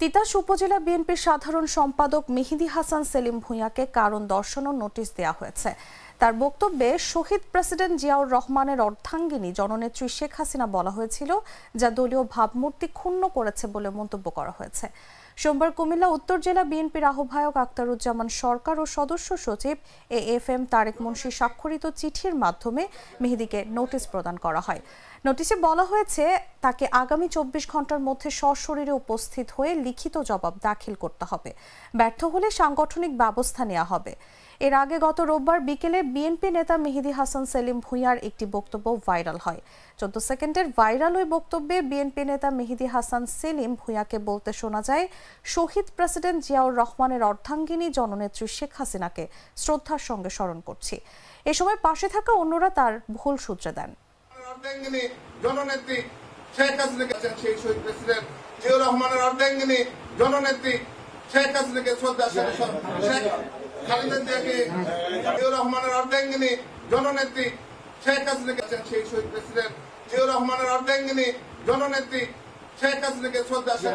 তিতাস উপজেলা বিএনপির সাধারণ সম্পাদক মেহেদী হাসান সেলিম ভূঁইয়াকে কারণ দর্শানোর নোটিশ দেওয়া হয়েছে। তার বক্তব্যে শহীদ প্রেসিডেন্ট জিয়াউর রহমানের অর্ধাঙ্গিনী জননেত্রী শেখ হাসিনা বলা হয়েছিল, যা দলীয় ভাবমূর্তি ক্ষুণ্ণ করেছে বলে মন্তব্য করা হয়েছে। সোমবার কুমিল্লা উত্তর জেলা বিএনপির আহ্বায়ক আক্তারুজ্জামান সরকার ও সদস্য সচিব এএফএম তারেক মুন্সি স্বাক্ষরিত চিঠির মাধ্যমে মেহেদীকে নোটিশ প্রদান করা হয়। নোটিশে বলা হয়েছে, তাকে আগামী 24 ঘন্টার মধ্যে সশরীরে উপস্থিত হয়ে লিখিত জবাব দাখিল করতে হবে। ব্যর্থ হলে সাংগঠনিক ব্যবস্থা নেওয়া হবে। এর আগে গত রোববার বিকেলে বিএনপি নেতা মেহেদী হাসান সেলিম ভূঁইয়ার একটি বক্তব্য ভাইরাল হয়। 14 সেকেন্ডের ভাইরাল ওই বক্তব্যে বিএনপি নেতা মেহেদী হাসান সেলিম ভূঁইয়াকে বলতে শোনা যায়, শহীদ প্রেসিডেন্ট জিয়াউর রহমানের অর্ধাঙ্গিনী জননেত্রী শেখ হাসিনাকে শ্রদ্ধার সঙ্গে স্মরণ করছি। এ সময় পাশে থাকা অন্যরা তার ভুল সূত্রে দেন। জননেত্রী শেখ হাসিনাকে সেই শহীদ প্রেসিডেন্ট জিয়াউর রহমানের অর্ধাঙ্গিনী জননেত্রী শেখ হাসিনাকে শ্রদ্ধা শেখ খালেদা জিয়াকে জিয়াউর রহমানের অর্ধাঙ্গিনী জননেত্রী শেখ হাসিনাকে সেই শহীদ প্রেসিডেন্ট জিয়াউর রহমানের অর্ধাঙ্গিনী জননেত্রী শেখ হাসিনাকে শ্রদ্ধা শেখ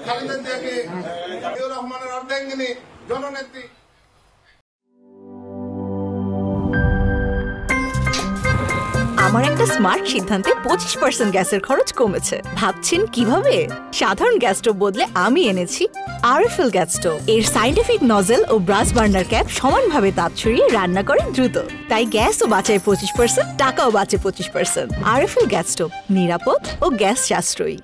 খালেদা জিয়াকে জিয়াউর রহমানের অর্ধাঙ্গিনী জননেত্রী। আমার একটা স্মার্ট সিদ্ধান্তে 25% গ্যাসের খরচ কমেছে। ভাবছেন কিভাবে? সাধারণ গ্যাস স্টোভ বদলে আমি এনেছি আরএফএল গ্যাস স্টোভ। এর সাইন্টিফিক নজল ও ব্রাস বার্নার ক্যাপ সমানভাবে তাপ ছড়িয়ে রান্না করে দ্রুত, তাই গ্যাসও বাঁচায় 25%, টাকাও বাঁচে 25%। আরএফএল গ্যাস স্টোভ নিরাপদ ও গ্যাস সাশ্রয়ী।